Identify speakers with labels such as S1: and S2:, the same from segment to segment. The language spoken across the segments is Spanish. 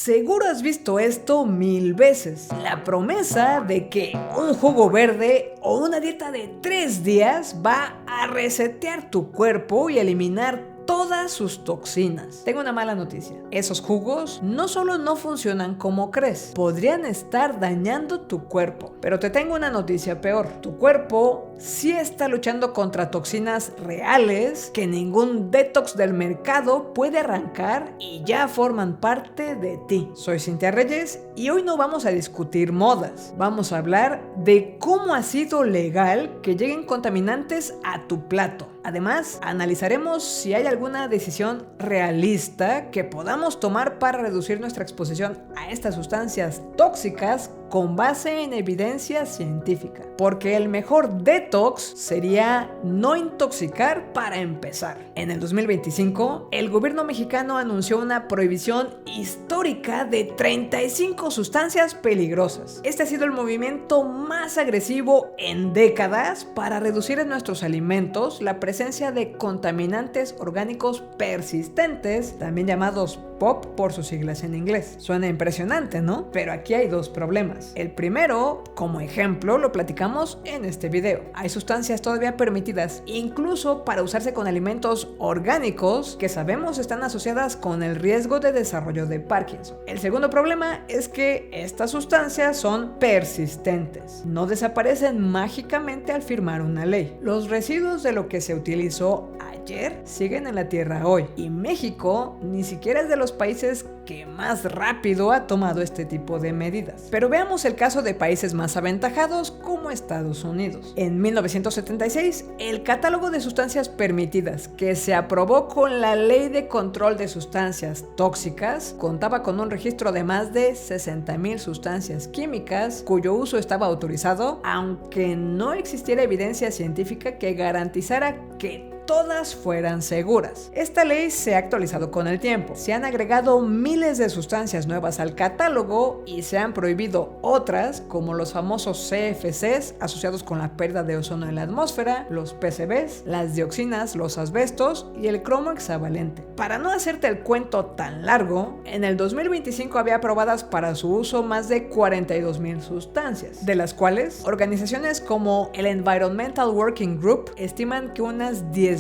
S1: Seguro has visto esto 1000 veces. La promesa de que un jugo verde o una dieta de 3 días va a resetear tu cuerpo y eliminar todas sus toxinas. Tengo una mala noticia. Esos jugos no solo no funcionan como crees, podrían estar dañando tu cuerpo. Pero te tengo una noticia peor. Tu cuerpo sí está luchando contra toxinas reales que ningún detox del mercado puede arrancar y ya forman parte de ti. Soy Cintia Reyes y hoy no vamos a discutir modas. Vamos a hablar de cómo ha sido legal que lleguen contaminantes a tu plato. Además, analizaremos si hay alguna decisión realista que podamos tomar para reducir nuestra exposición a estas sustancias tóxicas con base en evidencia científica. Porque el mejor detox sería no intoxicar para empezar. En el 2025, el gobierno mexicano anunció una prohibición histórica de 35 sustancias peligrosas. Este ha sido el movimiento más agresivo en décadas para reducir en nuestros alimentos la presencia de contaminantes orgánicos persistentes, también llamados POP por sus siglas en inglés. Suena impresionante, ¿no? Pero aquí hay dos problemas. El primero, como ejemplo, lo platicamos en este video. Hay sustancias todavía permitidas, incluso para usarse con alimentos orgánicos que sabemos están asociadas con el riesgo de desarrollo de Parkinson. El segundo problema es que estas sustancias son persistentes. No desaparecen mágicamente al firmar una ley. Los residuos de lo que se utilizó ayer siguen en la tierra hoy. Y México ni siquiera es de los países que más rápido ha tomado este tipo de medidas. Pero veamos el caso de países más aventajados como Estados Unidos. En 1976, el catálogo de sustancias permitidas que se aprobó con la Ley de Control de Sustancias Tóxicas contaba con un registro de más de 60,000 sustancias químicas cuyo uso estaba autorizado, aunque no existiera evidencia científica que garantizara que todas fueran seguras. Esta ley se ha actualizado con el tiempo. Se han agregado miles de sustancias nuevas al catálogo y se han prohibido otras, como los famosos CFCs asociados con la pérdida de ozono en la atmósfera, los PCBs, las dioxinas, los asbestos y el cromo hexavalente. Para no hacerte el cuento tan largo, en el 2025 había aprobadas para su uso más de 42,000 sustancias, de las cuales organizaciones como el Environmental Working Group estiman que unas 10,000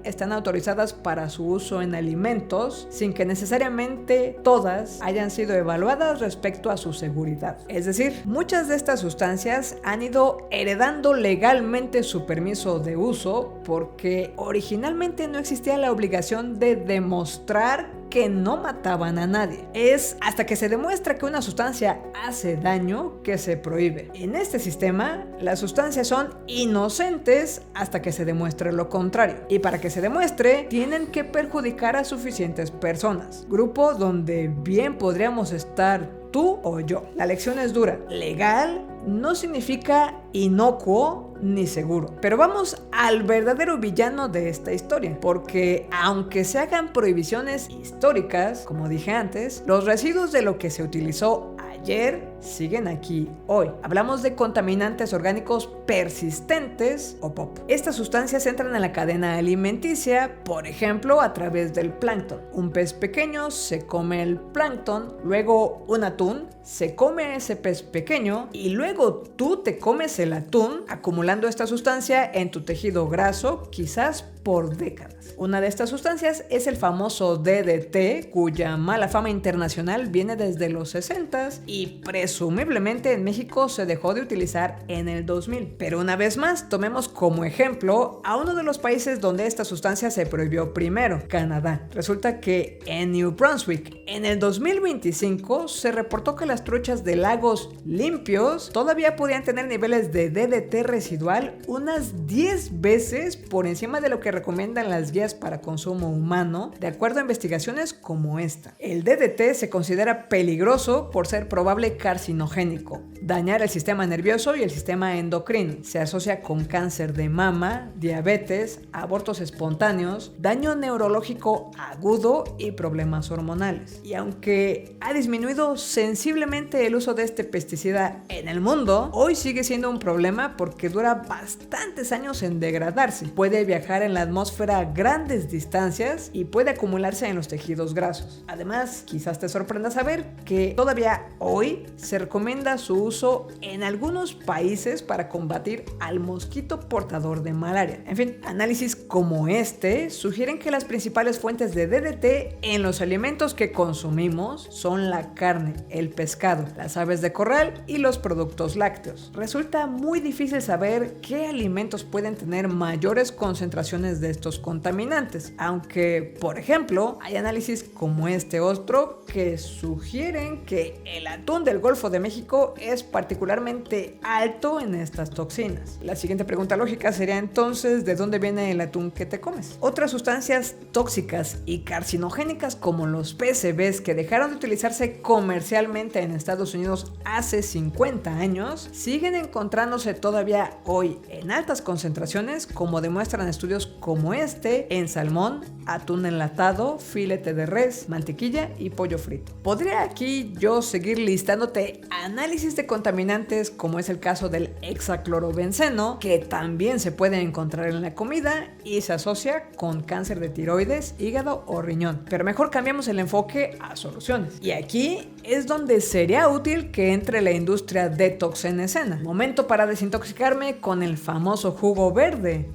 S1: están autorizadas para su uso en alimentos sin que necesariamente todas hayan sido evaluadas respecto a su seguridad. Es decir, muchas de estas sustancias han ido heredando legalmente su permiso de uso porque originalmente no existía la obligación de demostrar que no mataban a nadie. Es hasta que se demuestra que una sustancia hace daño que se prohíbe. En este sistema, las sustancias son inocentes hasta que se demuestre lo contrario. Y para que se demuestre, tienen que perjudicar a suficientes personas. Grupo donde bien podríamos estar tú o yo. La lección es dura. Legal no significa inocuo ni seguro. Pero vamos al verdadero villano de esta historia, porque aunque se hagan prohibiciones históricas, como dije antes, los residuos de lo que se utilizó ayer siguen aquí hoy. Hablamos de contaminantes orgánicos persistentes o POP. Estas sustancias entran en la cadena alimenticia, por ejemplo, a través del plancton. Un pez pequeño se come el plancton, luego un atún se come ese pez pequeño y luego tú te comes el atún, acumulando esta sustancia en tu tejido graso, quizás por décadas. Una de estas sustancias es el famoso DDT, cuya mala fama internacional viene desde los 60s y presumiblemente en México se dejó de utilizar en el 2000. Pero una vez más, tomemos como ejemplo a uno de los países donde esta sustancia se prohibió primero, Canadá. Resulta que en New Brunswick, en el 2025, se reportó que las truchas de lagos limpios todavía podían tener niveles de DDT residual unas 10 veces por encima de lo que recomiendan las guías para consumo humano, de acuerdo a investigaciones como esta. El DDT se considera peligroso por ser probable carcinógeno carcinogénico, dañar el sistema nervioso y el sistema endocrino. Se asocia con cáncer de mama, diabetes, abortos espontáneos, daño neurológico agudo y problemas hormonales. Y aunque ha disminuido sensiblemente el uso de este pesticida en el mundo, hoy sigue siendo un problema porque dura bastantes años en degradarse. Puede viajar en la atmósfera a grandes distancias y puede acumularse en los tejidos grasos. Además, quizás te sorprenda saber que todavía hoy se recomienda su uso en algunos países para combatir al mosquito portador de malaria. En fin, análisis como este sugieren que las principales fuentes de DDT en los alimentos que consumimos son la carne, el pescado, las aves de corral y los productos lácteos. Resulta muy difícil saber qué alimentos pueden tener mayores concentraciones de estos contaminantes, aunque, por ejemplo, hay análisis como este otro que sugieren que el atún del Golfo de México es particularmente alto en estas toxinas. La siguiente pregunta lógica sería entonces, ¿de dónde viene el atún que te comes? Otras sustancias tóxicas y carcinogénicas como los PCBs que dejaron de utilizarse comercialmente en Estados Unidos hace 50 años siguen encontrándose todavía hoy en altas concentraciones, como demuestran estudios como este en salmón, atún enlatado, filete de res, mantequilla y pollo frito. Podría aquí yo seguir listándote análisis de contaminantes como es el caso del hexaclorobenceno, que también se puede encontrar en la comida y se asocia con cáncer de tiroides, hígado o riñón. Pero mejor cambiamos el enfoque a soluciones. Y aquí es donde sería útil que entre la industria detox en escena. Momento para desintoxicarme con el famoso jugo verde.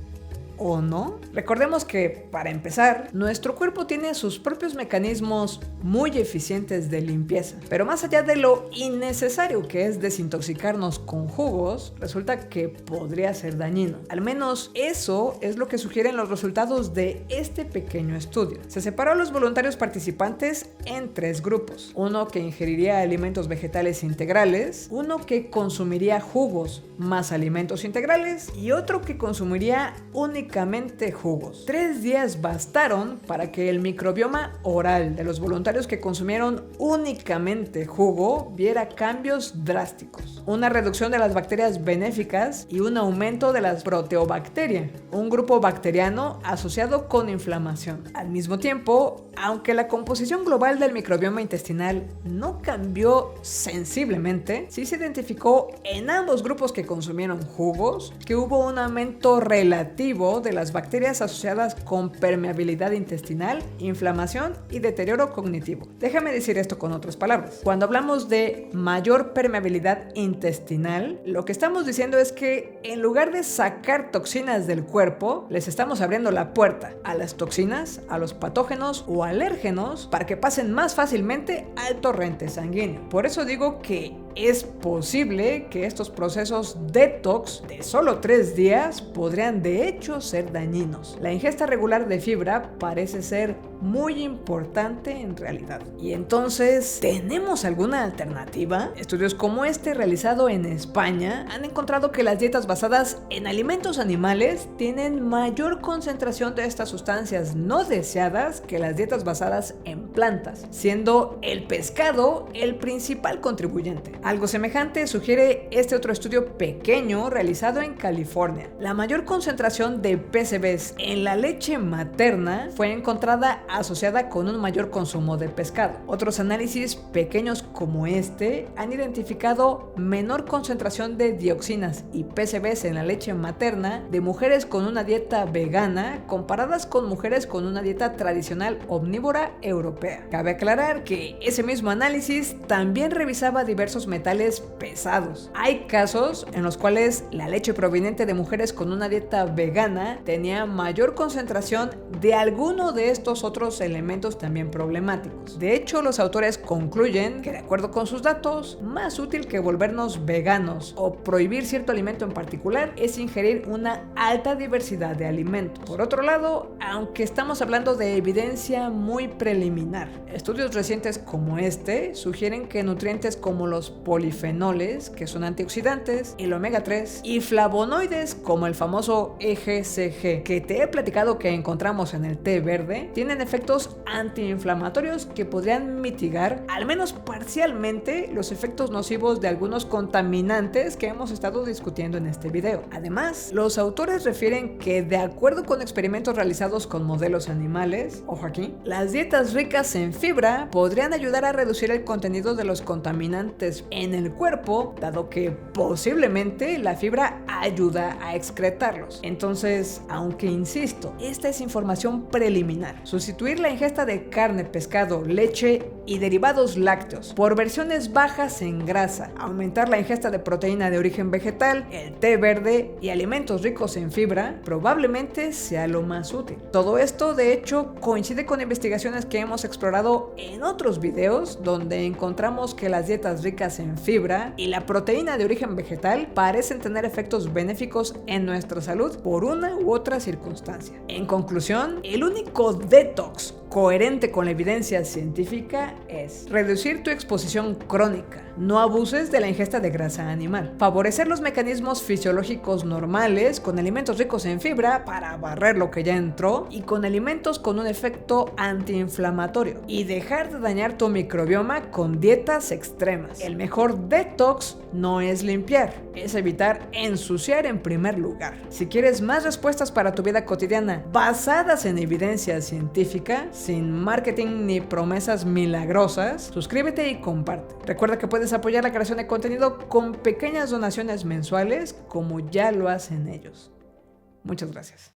S1: ¿O no? Recordemos que, para empezar, nuestro cuerpo tiene sus propios mecanismos muy eficientes de limpieza. Pero más allá de lo innecesario que es desintoxicarnos con jugos, resulta que podría ser dañino. Al menos eso es lo que sugieren los resultados de este pequeño estudio. Se separó a los voluntarios participantes en 3 grupos. Uno que ingeriría alimentos vegetales integrales, uno que consumiría jugos más alimentos integrales y otro que consumiría únicamente jugos. 3 días bastaron para que el microbioma oral de los voluntarios que consumieron únicamente jugo viera cambios drásticos. Una reducción de las bacterias benéficas y un aumento de las proteobacterias, un grupo bacteriano asociado con inflamación. Al mismo tiempo, aunque la composición global del microbioma intestinal no cambió sensiblemente, sí se identificó en ambos grupos que consumieron jugos que hubo un aumento relativo de las bacterias asociadas con permeabilidad intestinal, inflamación y deterioro cognitivo. Déjame decir esto con otras palabras. Cuando hablamos de mayor permeabilidad intestinal, lo que estamos diciendo es que en lugar de sacar toxinas del cuerpo, les estamos abriendo la puerta a las toxinas, a los patógenos o alérgenos para que pasen más fácilmente al torrente sanguíneo. Por eso digo que es posible que estos procesos detox de solo 3 días podrían de hecho ser dañinos. La ingesta regular de fibra parece ser muy importante en realidad. Y entonces, ¿tenemos alguna alternativa? Estudios como este realizado en España han encontrado que las dietas basadas en alimentos animales tienen mayor concentración de estas sustancias no deseadas que las dietas basadas en plantas, siendo el pescado el principal contribuyente. Algo semejante sugiere este otro estudio pequeño realizado en California. La mayor concentración de PCBs en la leche materna fue encontrada asociada con un mayor consumo de pescado. Otros análisis pequeños como este han identificado menor concentración de dioxinas y PCBs en la leche materna de mujeres con una dieta vegana comparadas con mujeres con una dieta tradicional omnívora europea. Cabe aclarar que ese mismo análisis también revisaba diversos metales pesados. Hay casos en los cuales la leche proveniente de mujeres con una dieta vegana tenía mayor concentración de alguno de estos otros elementos también problemáticos. De hecho, los autores concluyen que, de acuerdo con sus datos, más útil que volvernos veganos o prohibir cierto alimento en particular es ingerir una alta diversidad de alimentos. Por otro lado, aunque estamos hablando de evidencia muy preliminar, estudios recientes como este sugieren que nutrientes como los polifenoles, que son antioxidantes, el omega 3 y flavonoides como el famoso EGCG, que te he platicado que encontramos en el té verde, tienen efectos antiinflamatorios que podrían mitigar, al menos parcialmente, los efectos nocivos de algunos contaminantes que hemos estado discutiendo en este video. Además, los autores refieren que, de acuerdo con experimentos realizados con modelos animales, ojo aquí, las dietas ricas en fibra podrían ayudar a reducir el contenido de los contaminantes en el cuerpo, dado que posiblemente la fibra ayuda a excretarlos. Entonces, aunque insisto, esta es información preliminar. Sustituir la ingesta de carne, pescado, leche y derivados lácteos por versiones bajas en grasa, aumentar la ingesta de proteína de origen vegetal, el té verde y alimentos ricos en fibra probablemente sea lo más útil. Todo esto, de hecho, coincide con investigaciones que hemos explorado en otros videos, donde encontramos que las dietas ricas en fibra y la proteína de origen vegetal parecen tener efectos benéficos en nuestra salud por una u otra circunstancia. En conclusión, el único detox coherente con la evidencia científica es reducir tu exposición crónica, no abuses de la ingesta de grasa animal, favorecer los mecanismos fisiológicos normales con alimentos ricos en fibra para barrer lo que ya entró y con alimentos con un efecto antiinflamatorio, y dejar de dañar tu microbioma con dietas extremas. El mejor detox no es limpiar, es evitar ensuciar en primer lugar. Si quieres más respuestas para tu vida cotidiana basadas en evidencia científica, sin marketing ni promesas milagrosas, suscríbete y comparte. Recuerda que puedes apoyar la creación de contenido con pequeñas donaciones mensuales, como ya lo hacen ellos. Muchas gracias.